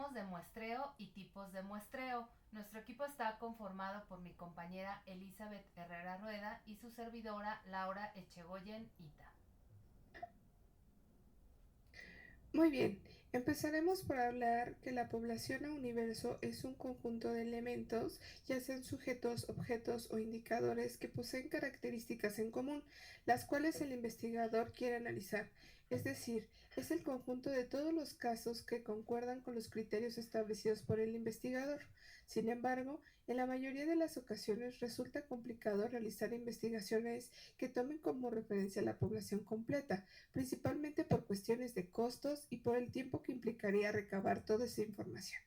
Hablemos de muestreo y tipos de muestreo. Nuestro equipo está conformado por mi compañera Elizabeth Herrera Rueda y su servidora Laura Echegoyen Ita. Muy bien, empezaremos por hablar que la población o universo es un conjunto de elementos, ya sean sujetos, objetos o indicadores que poseen características en común, las cuales el investigador quiere analizar. Es decir, es el conjunto de todos los casos que concuerdan con los criterios establecidos por el investigador. Sin embargo, en la mayoría de las ocasiones resulta complicado realizar investigaciones que tomen como referencia la población completa, principalmente por cuestiones de costos y por el tiempo que implicaría recabar toda esa información.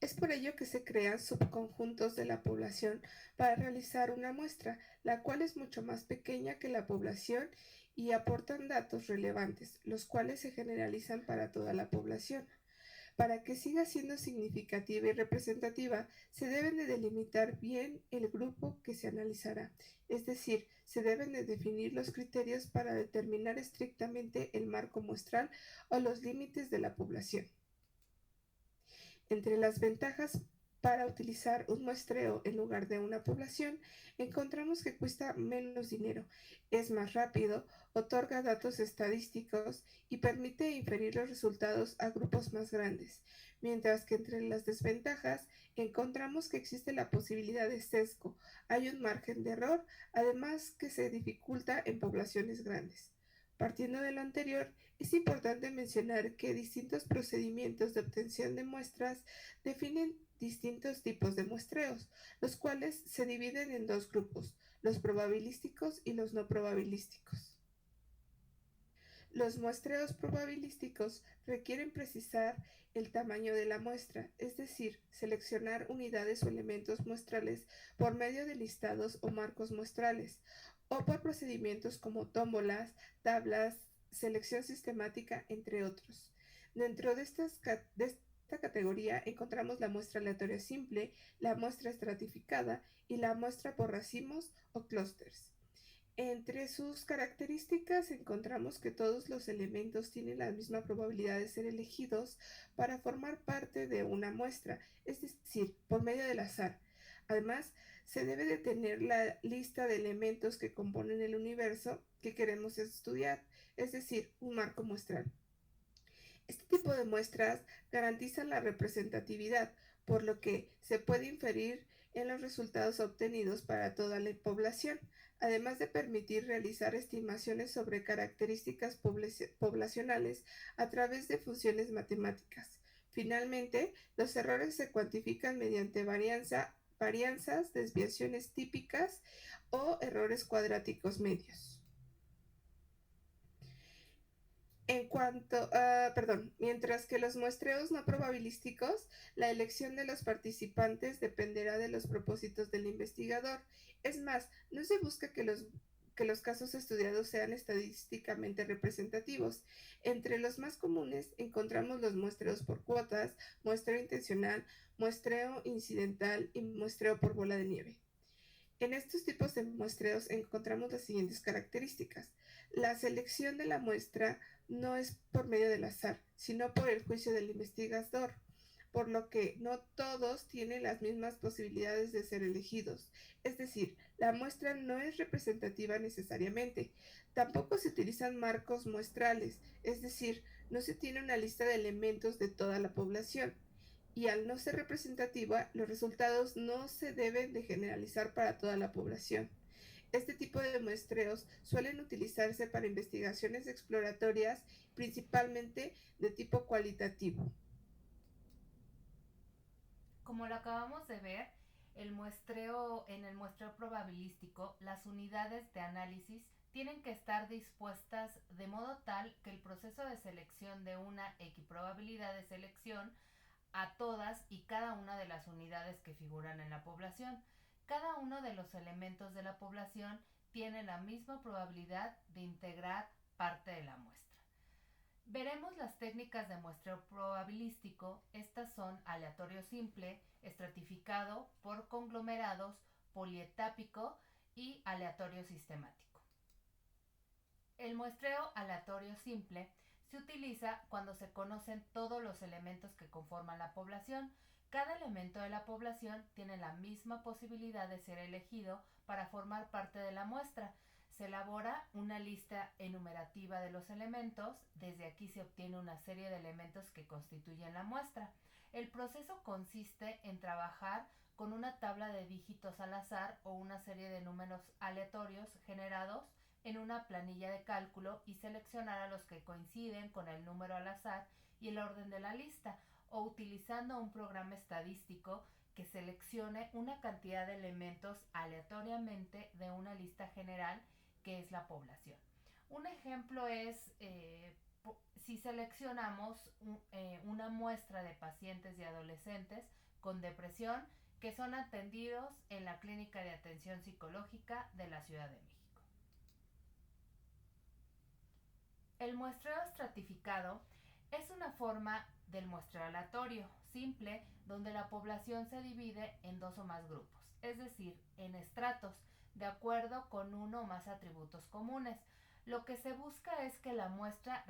Es por ello que se crean subconjuntos de la población para realizar una muestra, la cual es mucho más pequeña que la población y aportan datos relevantes, los cuales se generalizan para toda la población. Para que siga siendo significativa y representativa, se deben de delimitar bien el grupo que se analizará, es decir, se deben de definir los criterios para determinar estrictamente el marco muestral o los límites de la población. Entre las ventajas para utilizar un muestreo en lugar de una población, encontramos que cuesta menos dinero, es más rápido, otorga datos estadísticos y permite inferir los resultados a grupos más grandes, mientras que entre las desventajas encontramos que existe la posibilidad de sesgo, hay un margen de error, además que se dificulta en poblaciones grandes. Partiendo de lo anterior, es importante mencionar que distintos procedimientos de obtención de muestras definen distintos tipos de muestreos, los cuales se dividen en dos grupos, los probabilísticos y los no probabilísticos. Los muestreos probabilísticos requieren precisar el tamaño de la muestra, es decir, seleccionar unidades o elementos muestrales por medio de listados o marcos muestrales, o por procedimientos como tómbolas, tablas, selección sistemática, entre otros. Dentro de esta categoría encontramos la muestra aleatoria simple, la muestra estratificada y la muestra por racimos o clústeres. Entre sus características encontramos que todos los elementos tienen la misma probabilidad de ser elegidos para formar parte de una muestra, es decir, por medio del azar. Además, se debe de tener la lista de elementos que componen el universo que queremos estudiar, es decir, un marco muestral. Este tipo de muestras garantizan la representatividad, por lo que se puede inferir en los resultados obtenidos para toda la población, además de permitir realizar estimaciones sobre características poblacionales a través de funciones matemáticas. Finalmente, los errores se cuantifican mediante varianzas, desviaciones típicas o errores cuadráticos medios. Mientras que los muestreos no probabilísticos, la elección de los participantes dependerá de los propósitos del investigador. Es más, no se busca que los casos estudiados sean estadísticamente representativos. Entre los más comunes encontramos los muestreos por cuotas, muestreo intencional, muestreo incidental y muestreo por bola de nieve. En estos tipos de muestreos encontramos las siguientes características. La selección de la muestra no es por medio del azar, sino por el juicio del investigador, por lo que no todos tienen las mismas posibilidades de ser elegidos. Es decir, la muestra no es representativa necesariamente. Tampoco se utilizan marcos muestrales, es decir, no se tiene una lista de elementos de toda la población y al no ser representativa, los resultados no se deben de generalizar para toda la población. Este tipo de muestreos suelen utilizarse para investigaciones exploratorias, principalmente de tipo cualitativo. Como lo acabamos de ver, en el muestreo probabilístico, las unidades de análisis tienen que estar dispuestas de modo tal que el proceso de selección de una equiprobabilidad de selección a todas y cada una de las unidades que figuran en la población. Cada uno de los elementos de la población tiene la misma probabilidad de integrar parte de la muestra. Veremos las técnicas de muestreo probabilístico. Estas son aleatorio simple, estratificado por conglomerados, polietápico y aleatorio sistemático. El muestreo aleatorio simple Se utiliza cuando se conocen todos los elementos que conforman la población. Cada elemento de la población tiene la misma posibilidad de ser elegido para formar parte de la muestra. Se elabora una lista enumerativa de los elementos. Desde aquí se obtiene una serie de elementos que constituyen la muestra. El proceso consiste en trabajar con una tabla de dígitos al azar o una serie de números aleatorios generados en una planilla de cálculo y seleccionar a los que coinciden con el número al azar y el orden de la lista, o utilizando un programa estadístico que seleccione una cantidad de elementos aleatoriamente de una lista general que es la población. Un ejemplo es si seleccionamos una muestra de pacientes y adolescentes con depresión que son atendidos en la Clínica de Atención Psicológica de la Ciudad de México. El muestreo estratificado es una forma del muestreo aleatorio, simple, donde la población se divide en dos o más grupos, es decir, en estratos, de acuerdo con uno o más atributos comunes. Lo que se busca es que la muestra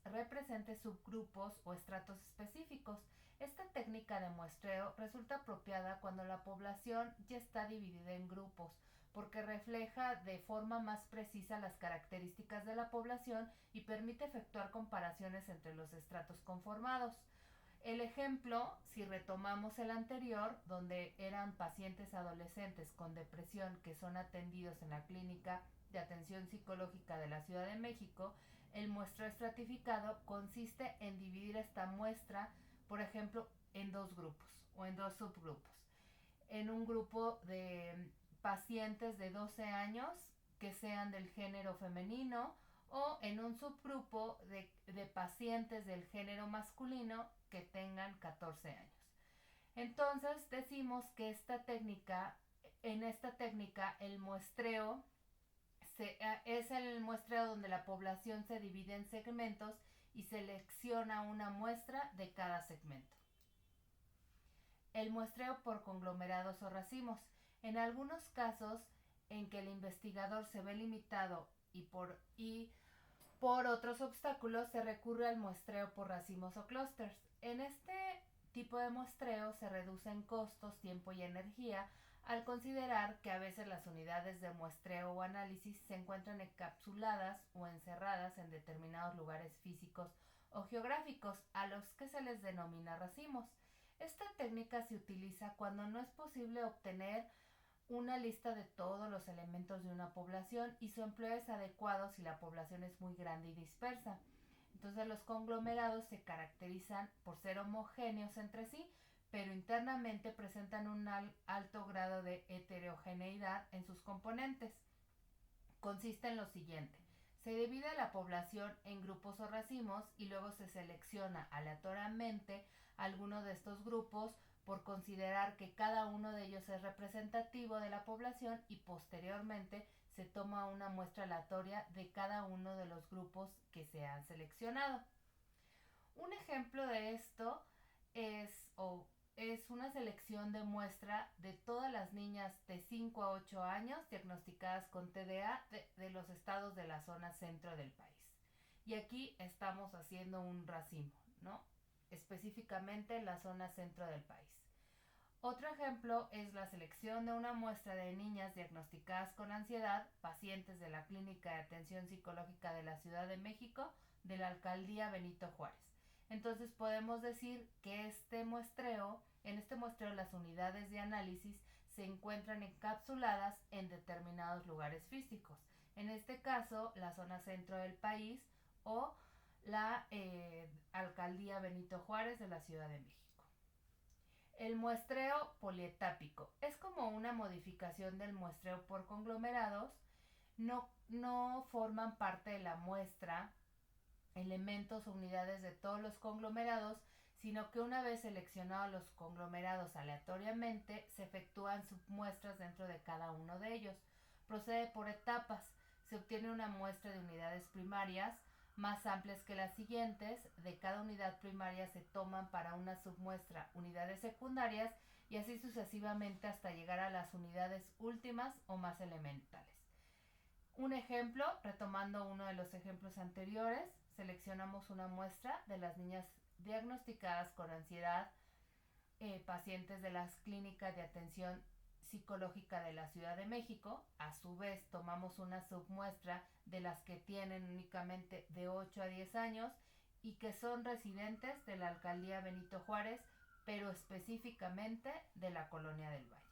represente subgrupos o estratos específicos. Esta técnica de muestreo resulta apropiada cuando la población ya está dividida en grupos, porque refleja de forma más precisa las características de la población y permite efectuar comparaciones entre los estratos conformados. El ejemplo, si retomamos el anterior, donde eran pacientes adolescentes con depresión que son atendidos en la Clínica de Atención Psicológica de la Ciudad de México, el muestreo estratificado consiste en dividir esta muestra, por ejemplo, en dos grupos o en dos subgrupos. En un grupo de pacientes de 12 años que sean del género femenino, o en un subgrupo de pacientes del género masculino que tengan 14 años. Entonces decimos que en esta técnica el muestreo es el muestreo donde la población se divide en segmentos y selecciona una muestra de cada segmento. El muestreo por conglomerados o racimos. En algunos casos en que el investigador se ve limitado y por otros obstáculos, se recurre al muestreo por racimos o clústeres. En este tipo de muestreo se reducen costos, tiempo y energía al considerar que a veces las unidades de muestreo o análisis se encuentran encapsuladas o encerradas en determinados lugares físicos o geográficos, a los que se les denomina racimos. Esta técnica se utiliza cuando no es posible obtener una lista de todos los elementos de una población y su empleo es adecuado si la población es muy grande y dispersa. Entonces los conglomerados se caracterizan por ser homogéneos entre sí, pero internamente presentan un alto grado de heterogeneidad en sus componentes. Consiste en lo siguiente: se divide la población en grupos o racimos y luego se selecciona aleatoriamente alguno de estos grupos por considerar que cada uno de ellos es representativo de la población, y posteriormente se toma una muestra aleatoria de cada uno de los grupos que se han seleccionado. Un ejemplo de esto es una selección de muestra de todas las niñas de 5 a 8 años diagnosticadas con TDA de los estados de la zona centro del país. Y aquí estamos haciendo un racimo, ¿no? Específicamente en la zona centro del país. Otro ejemplo es la selección de una muestra de niñas diagnosticadas con ansiedad, pacientes de la Clínica de Atención Psicológica de la Ciudad de México, de la Alcaldía Benito Juárez. Entonces podemos decir que en este muestreo las unidades de análisis se encuentran encapsuladas en determinados lugares físicos. En este caso, la zona centro del país o la Alcaldía Benito Juárez de la Ciudad de México. El muestreo polietápico es como una modificación del muestreo por conglomerados. No forman parte de la muestra elementos o unidades de todos los conglomerados, sino que una vez seleccionados los conglomerados aleatoriamente, se efectúan submuestras dentro de cada uno de ellos. Procede por etapas. Se obtiene una muestra de unidades primarias más amplias que las siguientes. De cada unidad primaria se toman para una submuestra unidades secundarias, y así sucesivamente hasta llegar a las unidades últimas o más elementales. Un ejemplo, retomando uno de los ejemplos anteriores, seleccionamos una muestra de las niñas diagnosticadas con ansiedad, pacientes de las clínicas de atención psicológica de la Ciudad de México. A su vez, tomamos una submuestra de las que tienen únicamente de 8 a 10 años y que son residentes de la alcaldía Benito Juárez, pero específicamente de la Colonia del Valle.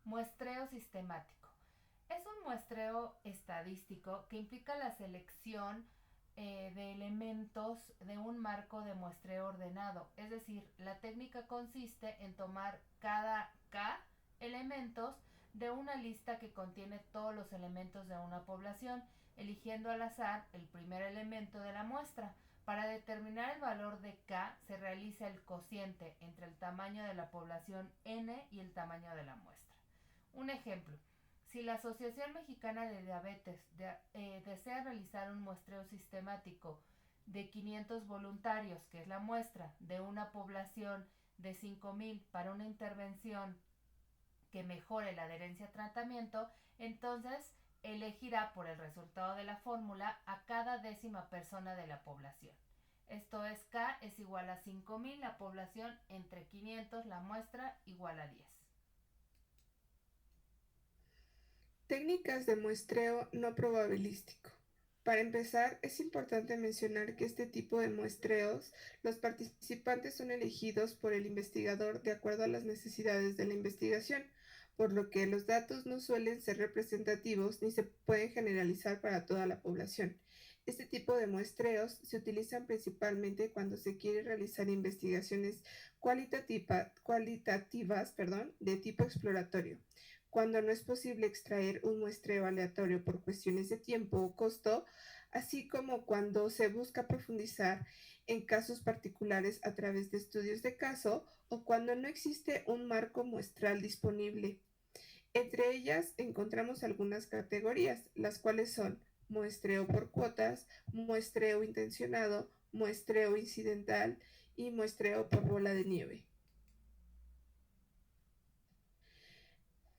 Muestreo sistemático. Es un muestreo estadístico que implica la selección de elementos de un marco de muestreo ordenado. Es decir, la técnica consiste en tomar cada K elementos de una lista que contiene todos los elementos de una población, eligiendo al azar el primer elemento de la muestra. Para determinar el valor de K se realiza el cociente entre el tamaño de la población N y el tamaño de la muestra. Un ejemplo: si la Asociación Mexicana de Diabetes desea realizar un muestreo sistemático de 500 voluntarios, que es la muestra de una población de 5,000 para una intervención que mejore la adherencia a tratamiento, entonces elegirá por el resultado de la fórmula a cada décima persona de la población. Esto es, K es igual a 5,000 la población entre 500 la muestra igual a 10. Técnicas de muestreo no probabilístico. Para empezar, es importante mencionar que este tipo de muestreos, los participantes son elegidos por el investigador de acuerdo a las necesidades de la investigación, por lo que los datos no suelen ser representativos ni se pueden generalizar para toda la población. Este tipo de muestreos se utilizan principalmente cuando se quiere realizar investigaciones cualitativas, de tipo exploratorio, cuando no es posible extraer un muestreo aleatorio por cuestiones de tiempo o costo, así como cuando se busca profundizar en casos particulares a través de estudios de caso o cuando no existe un marco muestral disponible. Entre ellas encontramos algunas categorías, las cuales son muestreo por cuotas, muestreo intencionado, muestreo incidental y muestreo por bola de nieve.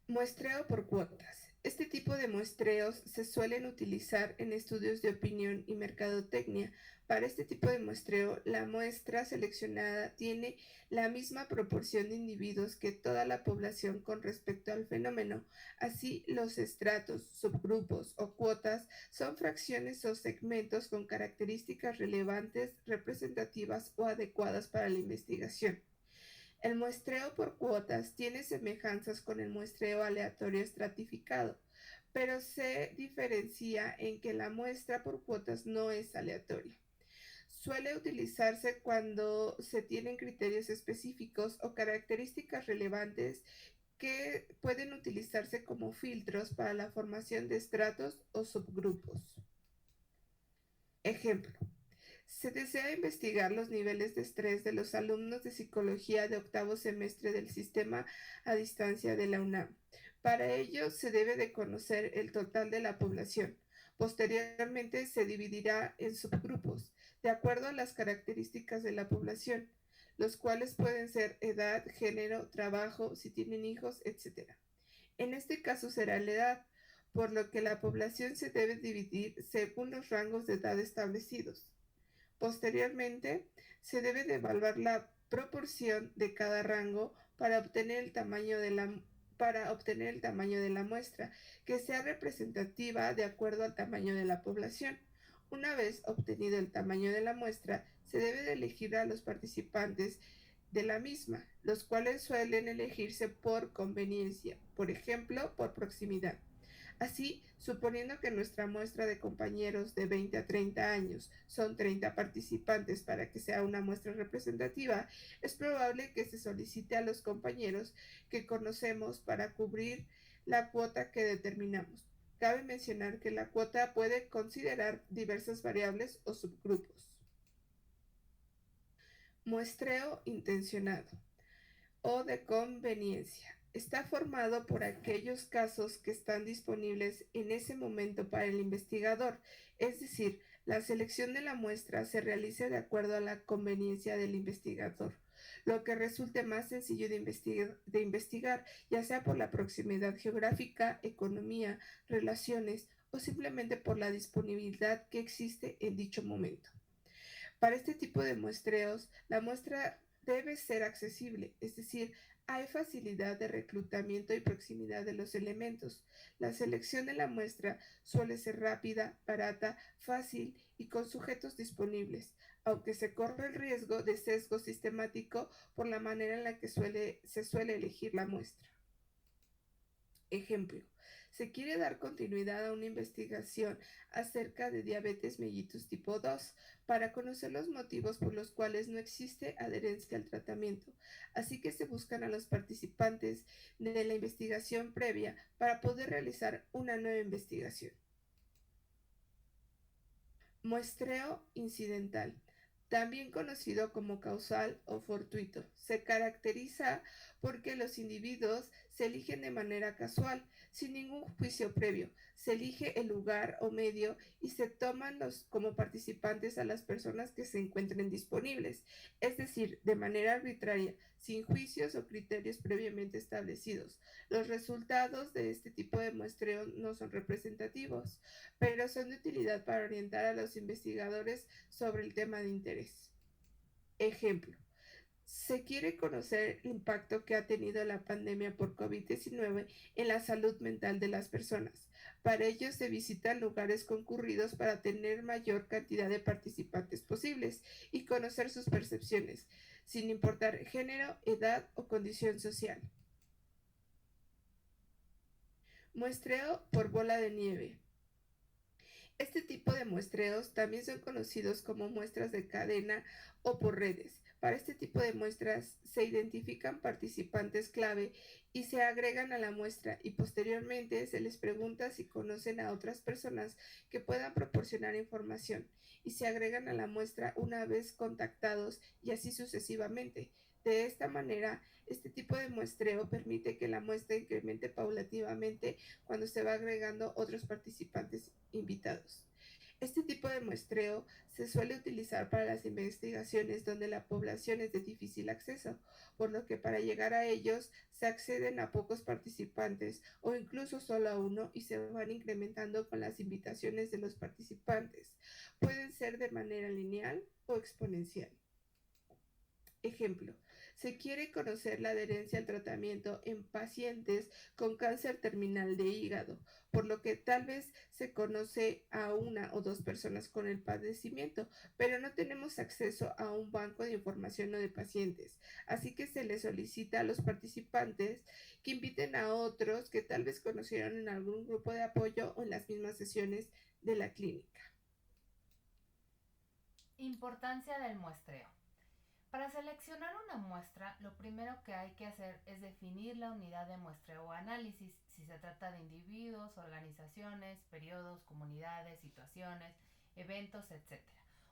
Muestreo por cuotas. Este tipo de muestreos se suelen utilizar en estudios de opinión y mercadotecnia. Para este tipo de muestreo, la muestra seleccionada tiene la misma proporción de individuos que toda la población con respecto al fenómeno. Así, los estratos, subgrupos o cuotas son fracciones o segmentos con características relevantes, representativas o adecuadas para la investigación. El muestreo por cuotas tiene semejanzas con el muestreo aleatorio estratificado, pero se diferencia en que la muestra por cuotas no es aleatoria. Suele utilizarse cuando se tienen criterios específicos o características relevantes que pueden utilizarse como filtros para la formación de estratos o subgrupos. Ejemplo: se desea investigar los niveles de estrés de los alumnos de psicología de octavo semestre del sistema a distancia de la UNAM. Para ello se debe de conocer el total de la población. Posteriormente se dividirá en subgrupos, de acuerdo a las características de la población, los cuales pueden ser edad, género, trabajo, si tienen hijos, etc. En este caso será la edad, por lo que la población se debe dividir según los rangos de edad establecidos. Posteriormente, se debe de evaluar la proporción de cada rango para obtener el tamaño de la muestra, que sea representativa de acuerdo al tamaño de la población. Una vez obtenido el tamaño de la muestra, se debe de elegir a los participantes de la misma, los cuales suelen elegirse por conveniencia, por ejemplo, por proximidad. Así, suponiendo que nuestra muestra de compañeros de 20 a 30 años son 30 participantes para que sea una muestra representativa, es probable que se solicite a los compañeros que conocemos para cubrir la cuota que determinamos. Cabe mencionar que la cuota puede considerar diversas variables o subgrupos. Muestreo intencionado o de conveniencia. Está formado por aquellos casos que están disponibles en ese momento para el investigador, es decir, la selección de la muestra se realiza de acuerdo a la conveniencia del investigador, lo que resulte más sencillo de investigar, ya sea por la proximidad geográfica, economía, relaciones o simplemente por la disponibilidad que existe en dicho momento. Para este tipo de muestreos, la muestra debe ser accesible, es decir, hay facilidad de reclutamiento y proximidad de los elementos. La selección de la muestra suele ser rápida, barata, fácil y con sujetos disponibles, aunque se corre el riesgo de sesgo sistemático por la manera en la que se suele elegir la muestra. Ejemplo, se quiere dar continuidad a una investigación acerca de diabetes mellitus tipo 2 para conocer los motivos por los cuales no existe adherencia al tratamiento, así que se buscan a los participantes de la investigación previa para poder realizar una nueva investigación. Muestreo incidental, también conocido como causal o fortuito, se caracteriza porque los individuos se eligen de manera casual, sin ningún juicio previo. Se elige el lugar o medio y se toman como participantes a las personas que se encuentren disponibles, es decir, de manera arbitraria, sin juicios o criterios previamente establecidos. Los resultados de este tipo de muestreo no son representativos, pero son de utilidad para orientar a los investigadores sobre el tema de interés. Ejemplo, se quiere conocer el impacto que ha tenido la pandemia por COVID-19 en la salud mental de las personas. Para ello se visitan lugares concurridos para tener mayor cantidad de participantes posibles y conocer sus percepciones, sin importar género, edad o condición social. Muestreo por bola de nieve. Este tipo de muestreos también son conocidos como muestras de cadena o por redes. Para este tipo de muestras se identifican participantes clave y se agregan a la muestra y posteriormente se les pregunta si conocen a otras personas que puedan proporcionar información y se agregan a la muestra una vez contactados y así sucesivamente. De esta manera, este tipo de muestreo permite que la muestra incremente paulativamente cuando se va agregando otros participantes invitados. Este tipo de muestreo se suele utilizar para las investigaciones donde la población es de difícil acceso, por lo que para llegar a ellos se acceden a pocos participantes o incluso solo a uno y se van incrementando con las invitaciones de los participantes. Pueden ser de manera lineal o exponencial. Ejemplo, se quiere conocer la adherencia al tratamiento en pacientes con cáncer terminal de hígado, por lo que tal vez se conoce a una o dos personas con el padecimiento, pero no tenemos acceso a un banco de información o de pacientes. Así que se les solicita a los participantes que inviten a otros que tal vez conocieron en algún grupo de apoyo o en las mismas sesiones de la clínica. Importancia del muestreo. Para seleccionar una muestra, lo primero que hay que hacer es definir la unidad de muestreo o análisis, si se trata de individuos, organizaciones, periodos, comunidades, situaciones, eventos, etc.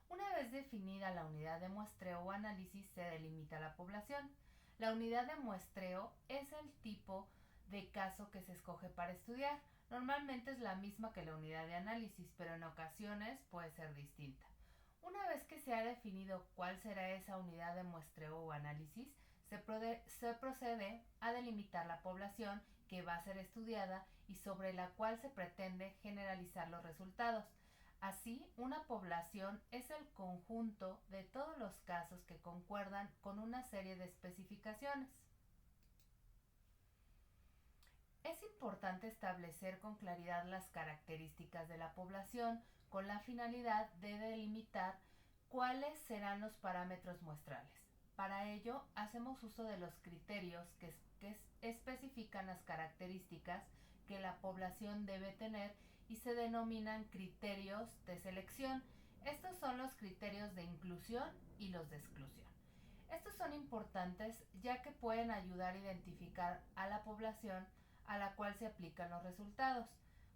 Una vez definida la unidad de muestreo o análisis, se delimita la población. La unidad de muestreo es el tipo de caso que se escoge para estudiar. Normalmente es la misma que la unidad de análisis, pero en ocasiones puede ser distinta. Una vez que se ha definido cuál será esa unidad de muestreo o análisis, se procede a delimitar la población que va a ser estudiada y sobre la cual se pretende generalizar los resultados. Así, una población es el conjunto de todos los casos que concuerdan con una serie de especificaciones. Es importante establecer con claridad las características de la población con la finalidad de delimitar cuáles serán los parámetros muestrales. Para ello, hacemos uso de los criterios que especifican las características que la población debe tener y se denominan criterios de selección. Estos son los criterios de inclusión y los de exclusión. Estos son importantes ya que pueden ayudar a identificar a la población a la cual se aplican los resultados.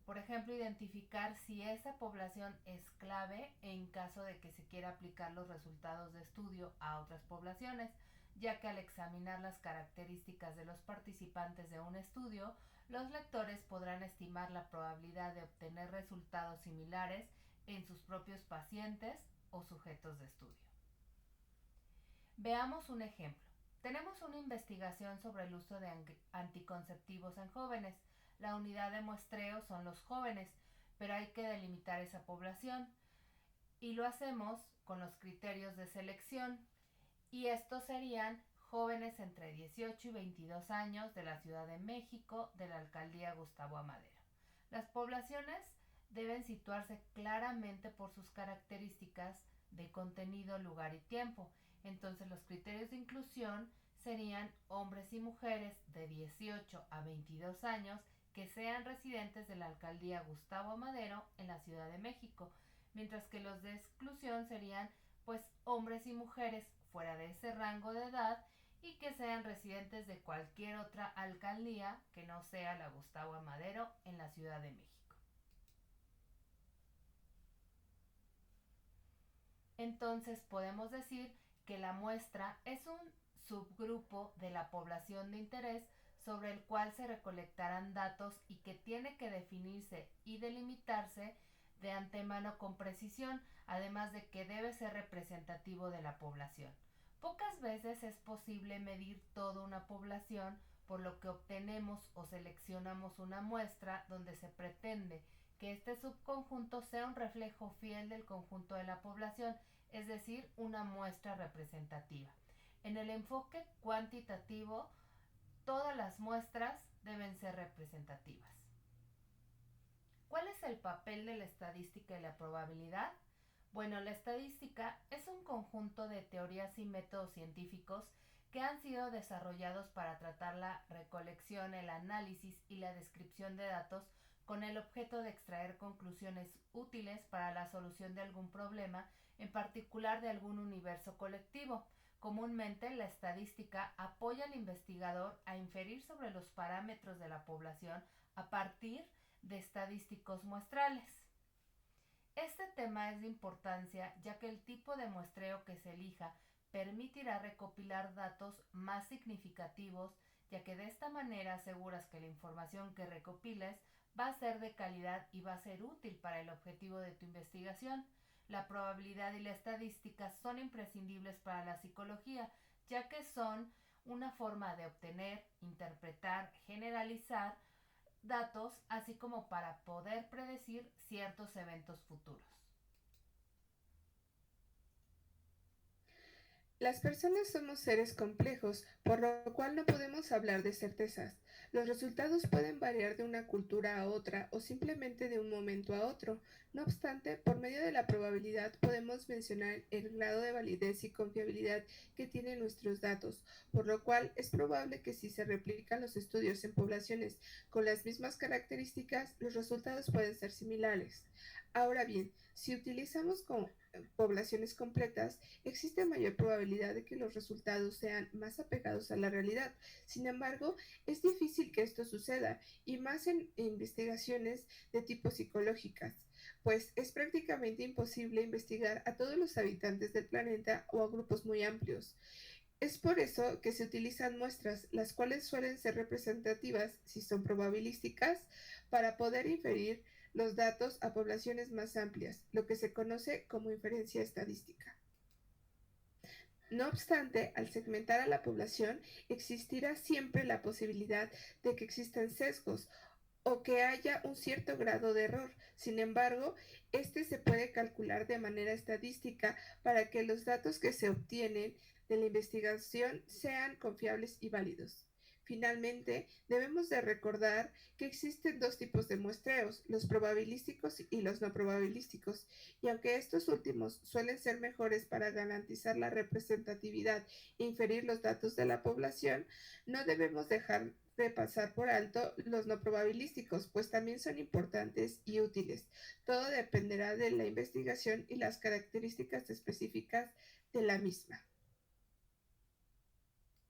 Por ejemplo, identificar si esa población es clave en caso de que se quiera aplicar los resultados de estudio a otras poblaciones, ya que al examinar las características de los participantes de un estudio, los lectores podrán estimar la probabilidad de obtener resultados similares en sus propios pacientes o sujetos de estudio. Veamos un ejemplo. Tenemos una investigación sobre el uso de anticonceptivos en jóvenes. La unidad de muestreo son los jóvenes. pero hay que delimitar esa población y lo hacemos con los criterios de selección y estos serían jóvenes entre 18 y 22 años de la Ciudad de México, de la alcaldía Gustavo Amadero. Las poblaciones deben situarse claramente por sus características de contenido, lugar y tiempo. Entonces los criterios de inclusión serían hombres y mujeres de 18 a 22 años que sean residentes de la alcaldía Gustavo Amadero en la Ciudad de México, mientras que los de exclusión serían pues hombres y mujeres fuera de ese rango de edad y que sean residentes de cualquier otra alcaldía que no sea la Gustavo Amadero en la Ciudad de México. Entonces podemos decir que la muestra es un subgrupo de la población de interés sobre el cual se recolectarán datos y que tiene que definirse y delimitarse de antemano con precisión, además de que debe ser representativo de la población. Pocas veces es posible medir toda una población, por lo que obtenemos o seleccionamos una muestra donde se pretende que este subconjunto sea un reflejo fiel del conjunto de la población, es decir, una muestra representativa. En el enfoque cuantitativo, todas las muestras deben ser representativas. ¿Cuál es el papel de la estadística y la probabilidad? Bueno, la estadística es un conjunto de teorías y métodos científicos que han sido desarrollados para tratar la recolección, el análisis y la descripción de datos con el objeto de extraer conclusiones útiles para la solución de algún problema, en particular de algún universo colectivo. Comúnmente, la estadística apoya al investigador a inferir sobre los parámetros de la población a partir de estadísticos muestrales. Este tema es de importancia ya que el tipo de muestreo que se elija permitirá recopilar datos más significativos, ya que de esta manera aseguras que la información que recopiles va a ser de calidad y va a ser útil para el objetivo de tu investigación. La probabilidad y la estadística son imprescindibles para la psicología, ya que son una forma de obtener, interpretar, generalizar datos, así como para poder predecir ciertos eventos futuros. Las personas somos seres complejos, por lo cual no podemos hablar de certezas. Los resultados pueden variar de una cultura a otra o simplemente de un momento a otro. No obstante, por medio de la probabilidad podemos mencionar el grado de validez y confiabilidad que tienen nuestros datos, por lo cual es probable que si se replican los estudios en poblaciones con las mismas características, los resultados pueden ser similares. Ahora bien, si utilizamos poblaciones completas, existe mayor probabilidad de que los resultados sean más apegados a la realidad. Sin embargo, es difícil que esto suceda, y más en investigaciones de tipo psicológicas, pues es prácticamente imposible investigar a todos los habitantes del planeta o a grupos muy amplios. Es por eso que se utilizan muestras, las cuales suelen ser representativas, si son probabilísticas, para poder inferir los datos a poblaciones más amplias, lo que se conoce como inferencia estadística. No obstante, al segmentar a la población, existirá siempre la posibilidad de que existan sesgos o que haya un cierto grado de error. Sin embargo, este se puede calcular de manera estadística para que los datos que se obtienen de la investigación sean confiables y válidos. Finalmente, debemos de recordar que existen dos tipos de muestreos, los probabilísticos y los no probabilísticos, y aunque estos últimos suelen ser mejores para garantizar la representatividad e inferir los datos de la población, no debemos dejar de pasar por alto los no probabilísticos, pues también son importantes y útiles. Todo dependerá de la investigación y las características específicas de la misma.